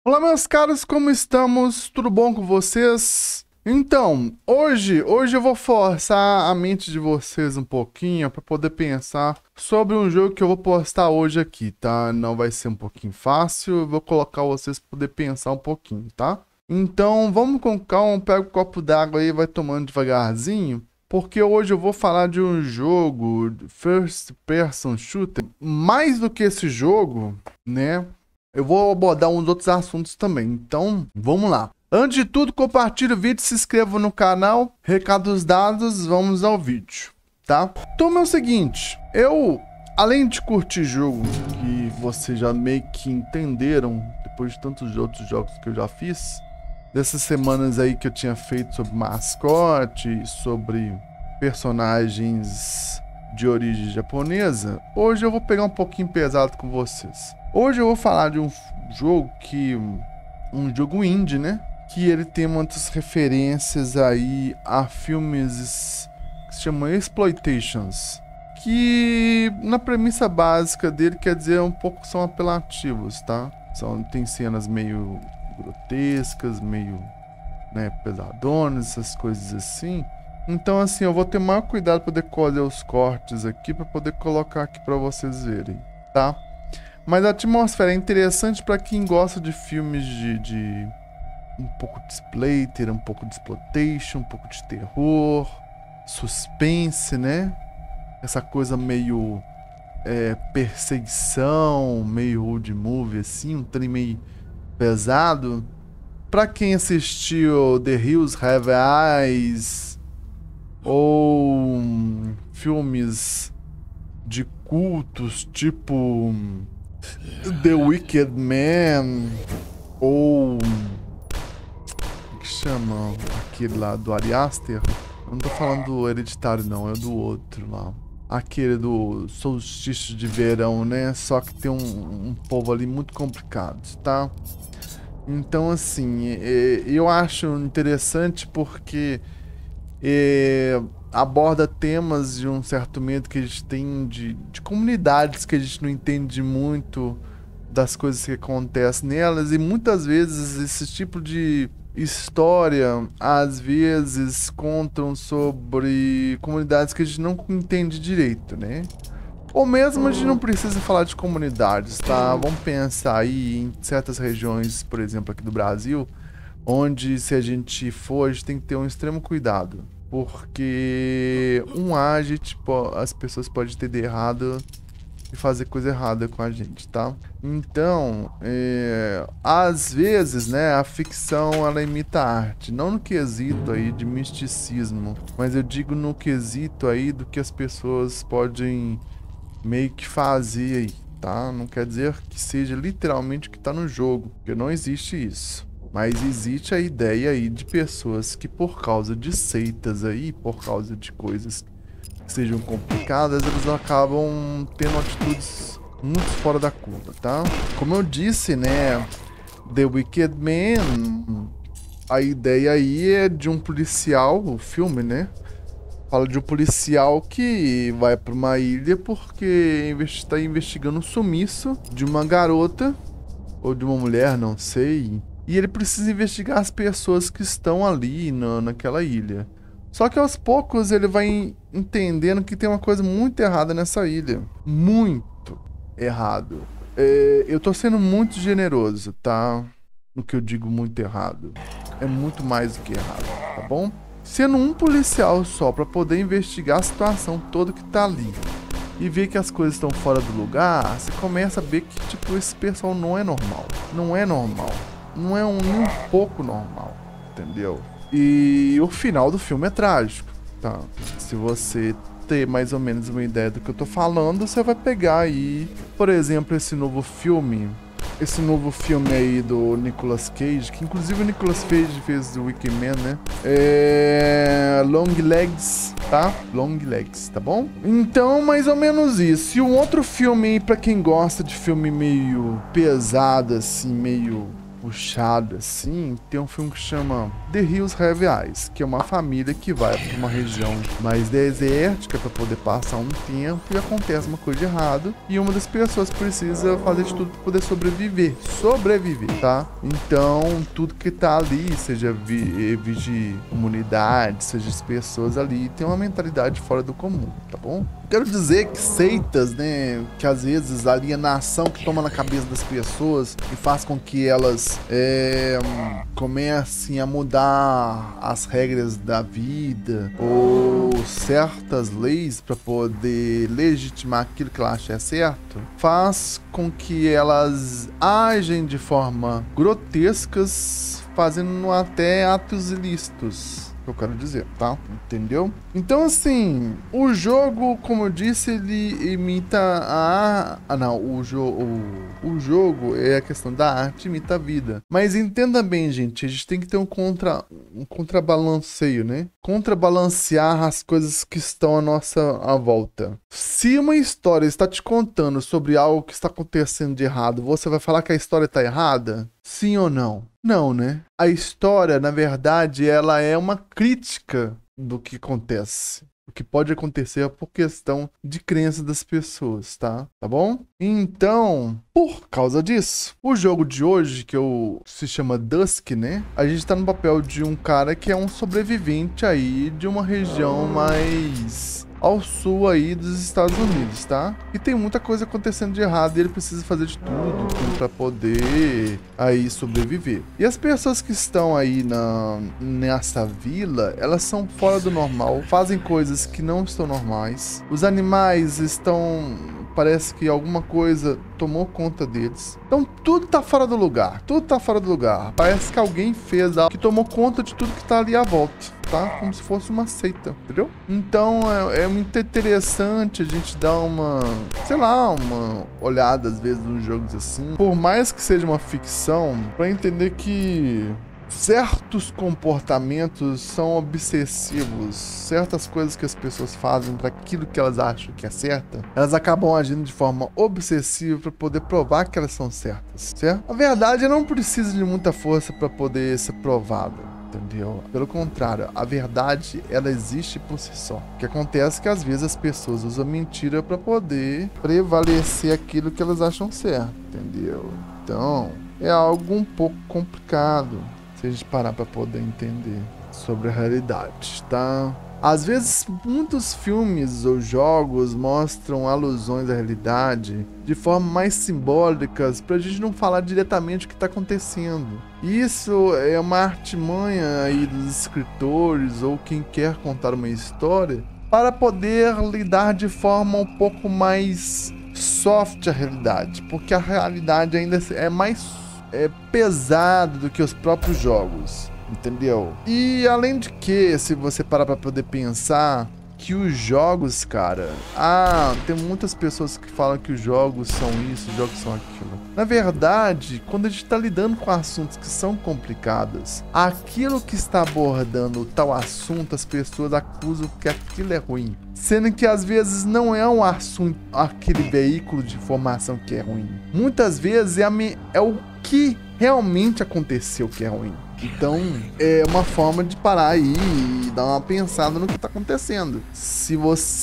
Olá, meus caros, como estamos? Tudo bom com vocês? Então, hoje eu vou forçar a mente de vocês um pouquinho para poder pensar sobre um jogo que eu vou postar hoje aqui, tá? Não vai ser um pouquinho fácil, eu vou colocar vocês para poder pensar um pouquinho, tá? Então, vamos com calma, pega o copo d'água aí e vai tomando devagarzinho, porque hoje eu vou falar de um jogo First Person Shooter. Mais do que esse jogo, né? Eu vou abordar uns outros assuntos também, então vamos lá. Antes de tudo, compartilhe o vídeo, se inscreva no canal. Recados dados, vamos ao vídeo, tá? Então é o seguinte, além de curtir jogo, que vocês já meio que entenderam, depois de tantos outros jogos que eu já fiz, dessas semanas aí que eu tinha feito sobre mascote, sobre personagens de origem japonesa, hoje eu vou pegar um pouquinho pesado com vocês. Hoje eu vou falar de um jogo um jogo indie, né? Que ele tem muitas referências aí a filmes que se chamam exploitations, que na premissa básica dele quer dizer um pouco são apelativos, tá? Tem cenas meio grotescas, meio, né, pesadonas, essas coisas assim. Então assim, eu vou ter maior cuidado para poder colher os cortes aqui para poder colocar aqui para vocês verem, tá? Mas a atmosfera é interessante para quem gosta de filmes de um pouco de splatter, um pouco de exploitation, um pouco de terror, suspense, né? Essa coisa meio perseguição, meio road movie assim, um trem meio pesado. Para quem assistiu The Hills Have Eyes ou filmes de cultos tipo The Wicked Man, ou que chama aquele lá do Ari Aster. Eu não tô falando do Hereditário não, é do outro lá, aquele do solstício de verão, né? Só que tem um povo ali muito complicado, tá? Então assim, eu acho interessante porque aborda temas de um certo medo que a gente tem de comunidades que a gente não entende muito das coisas que acontecem nelas, e muitas vezes esse tipo de história às vezes contam sobre comunidades que a gente não entende direito, né? Ou mesmo a gente não precisa falar de comunidades, tá? Vamos pensar aí em certas regiões, por exemplo, aqui do Brasil, onde se a gente for, a gente tem que ter um extremo cuidado. Porque as pessoas podem ter de errado e fazer coisa errada com a gente, tá? Então, às vezes, né, a ficção ela imita a arte, não no quesito aí de misticismo, mas eu digo no quesito aí do que as pessoas podem meio que fazer aí, tá? Não quer dizer que seja literalmente o que tá no jogo, porque não existe isso. Mas existe a ideia aí de pessoas que por causa de seitas aí, por causa de coisas que sejam complicadas, eles acabam tendo atitudes muito fora da curva, tá? Como eu disse, né, The Wicked Man, a ideia aí é de um policial, o filme, né? Fala de um policial que vai para uma ilha porque está investigando o sumiço de uma garota ou de uma mulher, não sei. E ele precisa investigar as pessoas que estão ali naquela ilha. Só que aos poucos ele vai entendendo que tem uma coisa muito errada nessa ilha. Muito errado. Eu tô sendo muito generoso, tá? No que eu digo muito errado. É muito mais do que errado, tá bom? Sendo um policial só para poder investigar a situação toda que tá ali e ver que as coisas estão fora do lugar, você começa a ver que, tipo, esse pessoal não é normal. Não é normal. Não é nem um pouco normal, entendeu? E o final do filme é trágico, tá? Se você ter mais ou menos uma ideia do que eu tô falando, você vai pegar aí, por exemplo, esse novo filme aí do Nicolas Cage, que inclusive o Nicolas Cage fez do Wicked Man, né? Long Legs, tá? Long Legs, tá bom? Então, mais ou menos isso. E um outro filme aí, pra quem gosta de filme meio pesado, assim, meio puxado assim, tem um filme que chama The Hills Have Eyes, que é uma família que vai para uma região mais desértica para poder passar um tempo e acontece uma coisa de errado e uma das pessoas precisa fazer de tudo para poder sobreviver, tá? Então, tudo que tá ali, seja de comunidade, seja as pessoas ali, tem uma mentalidade fora do comum, tá bom? Quero dizer que seitas, né, que às vezes a alienação que toma na cabeça das pessoas e faz com que elas comecem a mudar as regras da vida ou certas leis para poder legitimar aquilo que ela acha certo, faz com que elas agem de forma grotescas, fazendo até atos ilícitos. Eu quero dizer, tá? Entendeu? Então, assim, o jogo, como eu disse, ele imita o jogo é a questão da arte, imita a vida. Mas entenda bem, gente, a gente tem que ter um contrabalanceio, né? Contrabalancear as coisas que estão à volta. Se uma história está te contando sobre algo que está acontecendo de errado, você vai falar que a história está errada? Sim ou não? Não, né? A história, na verdade, ela é uma crítica do que acontece. O que pode acontecer por questão de crença das pessoas, tá? Tá bom? Então, por causa disso, o jogo de hoje, se chama Dusk, né? A gente tá no papel de um cara que é um sobrevivente aí de uma região mais ao sul aí dos Estados Unidos, tá? E tem muita coisa acontecendo de errado e ele precisa fazer de tudo para poder aí sobreviver. E as pessoas que estão aí nessa vila, elas são fora do normal, fazem coisas que não estão normais. Os animais parece que alguma coisa tomou conta deles. Então tudo tá fora do lugar. Parece que alguém fez algo que tomou conta de tudo que tá ali à volta, tá? Como se fosse uma seita, entendeu? Então é muito interessante a gente dar uma olhada às vezes nos jogos assim. Por mais que seja uma ficção, pra entender que certos comportamentos são obsessivos, certas coisas que as pessoas fazem para aquilo que elas acham que é certa, elas acabam agindo de forma obsessiva para poder provar que elas são certas, certo? A verdade não precisa de muita força para poder ser provada, entendeu? Pelo contrário, a verdade ela existe por si só. O que acontece é que às vezes as pessoas usam mentira para poder prevalecer aquilo que elas acham certo, entendeu? Então é algo um pouco complicado se a gente parar para poder entender sobre a realidade, tá? Às vezes, muitos filmes ou jogos mostram alusões à realidade de forma mais simbólicas pra gente não falar diretamente o que tá acontecendo. Isso é uma artimanha aí dos escritores ou quem quer contar uma história para poder lidar de forma um pouco mais soft a realidade, porque a realidade ainda é mais pesado do que os próprios jogos, entendeu? E além de que, se você parar pra poder pensar que os jogos, cara, tem muitas pessoas que falam que os jogos são isso, os jogos são aquilo. Na verdade, quando a gente tá lidando com assuntos que são complicados, aquilo que está abordando tal assunto, as pessoas acusam que aquilo é ruim. Sendo que às vezes não é um assunto, aquele veículo de informação que é ruim. Muitas vezes é o que realmente aconteceu que é ruim. Então, é uma forma de parar aí e dar uma pensada no que tá acontecendo. Se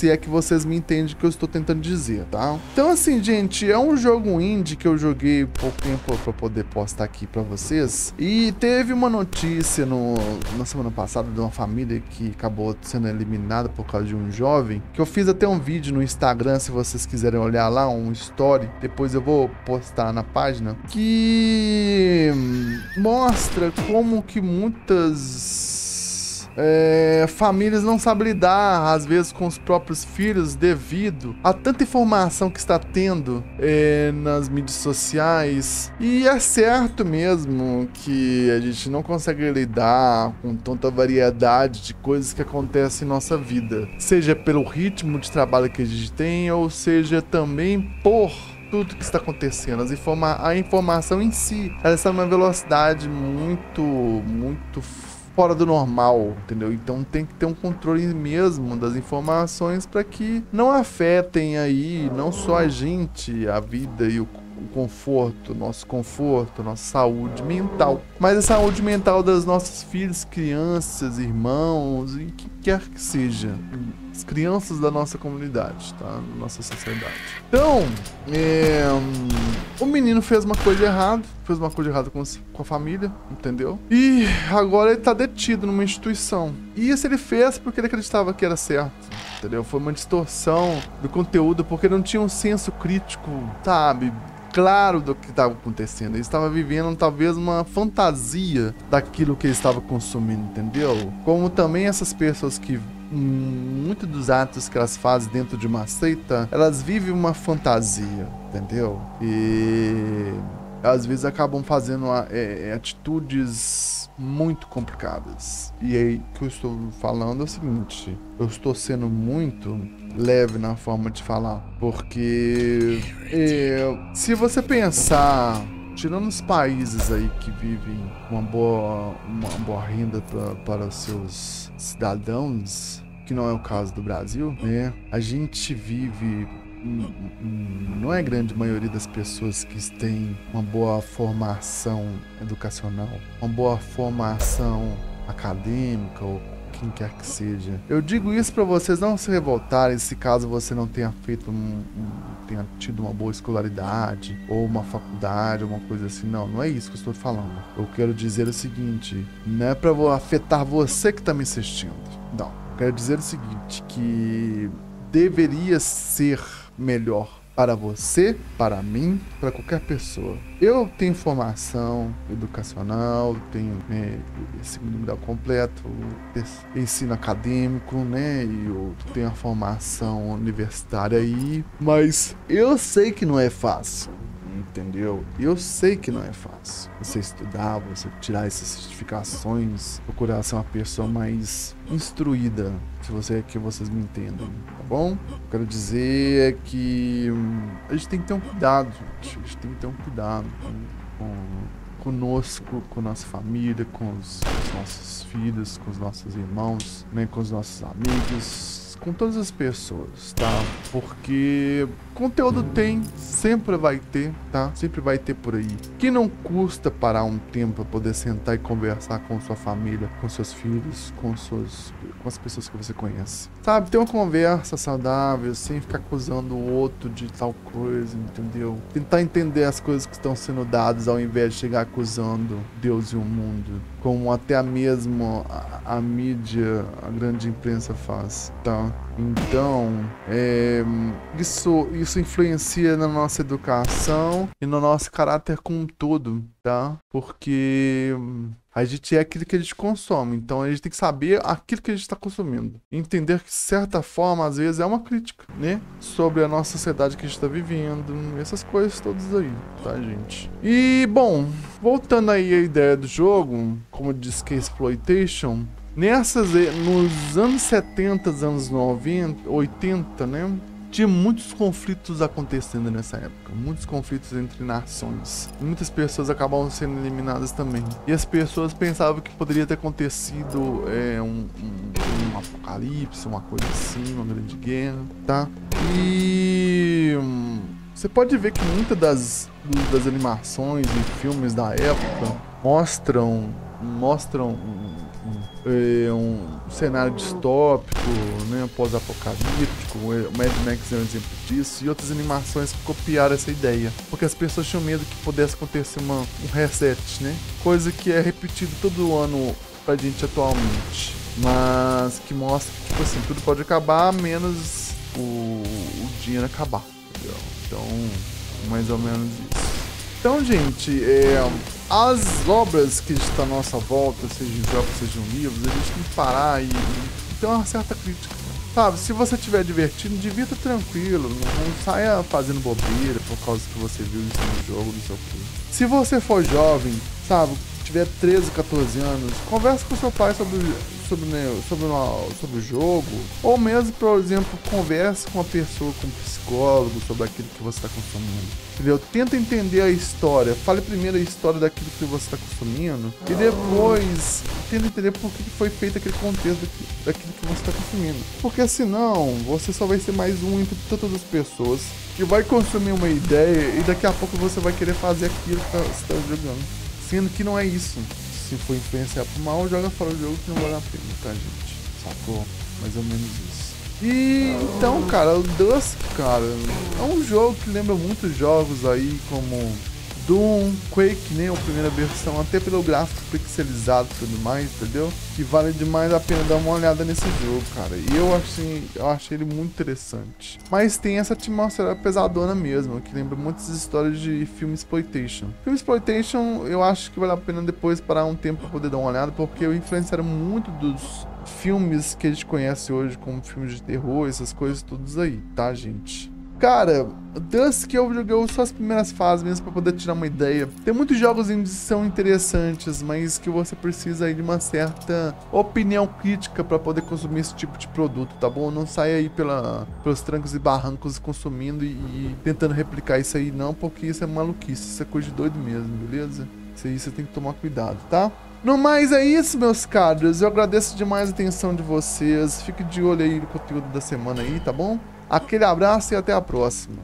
é que vocês me entendem o que eu estou tentando dizer, tá? Então, assim, gente, é um jogo indie que eu joguei pouco tempo pra poder postar aqui pra vocês. E teve uma notícia na semana passada de uma família que acabou sendo eliminada por causa de um jovem, que eu fiz até um vídeo no Instagram, se vocês quiserem olhar lá, um story. Depois eu vou postar na página, que mostra como que muitas famílias não sabem lidar, às vezes, com os próprios filhos devido a tanta informação que está tendo nas mídias sociais. E é certo mesmo que a gente não consegue lidar com tanta variedade de coisas que acontecem em nossa vida, seja pelo ritmo de trabalho que a gente tem, ou seja também por tudo que está acontecendo. A informação em si, ela está numa velocidade muito fora do normal, entendeu? Então tem que ter um controle mesmo das informações para que não afetem aí não só a gente, a vida e nosso conforto, nossa saúde mental. Mas a saúde mental das nossas filhas, crianças, irmãos, e que quer que seja. As crianças da nossa comunidade, tá? Da nossa sociedade. Então, o menino fez uma coisa errada com a família, entendeu? E agora ele tá detido numa instituição. E isso ele fez porque ele acreditava que era certo, entendeu? Foi uma distorção do conteúdo, porque ele não tinha um senso crítico, sabe? Claro do que estava acontecendo. Ele estava vivendo talvez uma fantasia daquilo que ele estava consumindo, entendeu? Como também essas pessoas que muitos dos atos que elas fazem dentro de uma seita, elas vivem uma fantasia, entendeu? E às vezes acabam fazendo atitudes muito complicadas. E aí que eu estou falando é o seguinte: eu estou sendo muito leve na forma de falar, porque se você pensar, tirando os países aí que vivem uma boa renda para os seus cidadãos, que não é o caso do Brasil, né? A gente vive, não é a grande maioria das pessoas que têm uma boa formação educacional, uma boa formação acadêmica ou quem quer que seja. Eu digo isso para vocês não se revoltarem se caso você não tenha feito tenha tido uma boa escolaridade ou uma faculdade, uma coisa assim. Não é isso que eu estou falando. Eu quero dizer o seguinte: não é para afetar você que está me assistindo. Não. Eu quero dizer o seguinte, que deveria ser melhor para você, para mim, para qualquer pessoa. Eu tenho formação educacional, tenho segundo grau completo, ensino acadêmico, né? E eu tenho a formação universitária aí, mas eu sei que não é fácil. Entendeu? Eu sei que não é fácil você estudar, você tirar essas certificações, procurar ser uma pessoa mais instruída, se você que vocês me entendem, tá bom? Eu quero dizer é que a gente tem que ter um cuidado, gente. A gente tem que ter um cuidado conosco, com nossa família, com os nossos filhos, com os nossos irmãos, né, com os nossos amigos, com todas as pessoas, tá? Porque conteúdo tem, sempre vai ter, tá? Sempre vai ter por aí. Que não custa parar um tempo para poder sentar e conversar com sua família, com seus filhos, com as pessoas que você conhece. Sabe? Ter uma conversa saudável, sem ficar acusando o outro de tal coisa, entendeu? Tentar entender as coisas que estão sendo dadas ao invés de chegar acusando Deus e o mundo, como até mesmo a mídia, a grande imprensa faz, tá? Então, isso influencia na nossa educação e no nosso caráter como um todo, tá? Porque a gente é aquilo que a gente consome, então a gente tem que saber aquilo que a gente está consumindo. Entender que, de certa forma, às vezes é uma crítica, né? Sobre a nossa sociedade que a gente está vivendo, essas coisas todas aí, tá, gente? E, bom, voltando aí à ideia do jogo, como diz que é exploitation, nos anos 70, anos 90, 80, né? Tinha muitos conflitos acontecendo nessa época. Muitos conflitos entre nações. Muitas pessoas acabavam sendo eliminadas também. E as pessoas pensavam que poderia ter acontecido um apocalipse, uma coisa assim, uma grande guerra, tá? E você pode ver que muitas das animações e filmes da época mostram um cenário distópico, né, pós-apocalíptico. O Mad Max é um exemplo disso, e outras animações que copiaram essa ideia, porque as pessoas tinham medo que pudesse acontecer um reset, né, coisa que é repetido todo ano pra gente atualmente, mas que mostra que, tipo assim, tudo pode acabar, menos o dinheiro acabar, entendeu? Então, mais ou menos isso. Então, gente, as obras que estão à nossa volta, sejam jogos, sejam livros, a gente tem que parar e ter uma certa crítica. Sabe, se você estiver divertindo, divirta tranquilo, não saia fazendo bobeira por causa que você viu isso no jogo, não sei o quê. Se você for jovem, sabe, tiver 13, 14 anos, converse com seu pai sobre o jogo, ou mesmo, por exemplo, converse com uma pessoa, com um psicólogo sobre aquilo que você está consumindo. Entendeu? Tenta entender a história. Fale primeiro a história daquilo que você está consumindo e depois tenta entender por que foi feito aquele contexto daquilo que você está consumindo. Porque senão você só vai ser mais um entre tantas as pessoas que vai consumir uma ideia e daqui a pouco você vai querer fazer aquilo que você tá jogando. Sendo que não é isso. Se for influenciar pro mal, joga fora do jogo que não vale a pena, tá, gente? Sacou? Mais ou menos isso. E então, cara, o Dusk, cara, é um jogo que lembra muitos jogos aí como Doom, Quake, né, a primeira versão, até pelo gráfico pixelizado e tudo mais, entendeu? Que vale demais a pena dar uma olhada nesse jogo, cara. E eu achei ele muito interessante. Mas tem essa atmosfera pesadona mesmo, que lembra muitas histórias de filme exploitation. Filme exploitation, eu acho que vale a pena depois parar um tempo pra poder dar uma olhada, porque influenciaram muito dos filmes que a gente conhece hoje, como filmes de terror, essas coisas todas aí, tá, gente? Cara, Dusk eu joguei só as primeiras fases mesmo pra poder tirar uma ideia. Tem muitos jogos que são interessantes, mas que você precisa aí de uma opinião crítica pra poder consumir esse tipo de produto, tá bom? Não saia aí pelos trancos e barrancos consumindo e tentando replicar isso aí não, porque isso é maluquice, isso é coisa de doido mesmo, beleza? Isso aí você tem que tomar cuidado, tá? No mais é isso, meus caros. Eu agradeço demais a atenção de vocês. Fique de olho aí no conteúdo da semana aí, tá bom? Aquele abraço e até a próxima.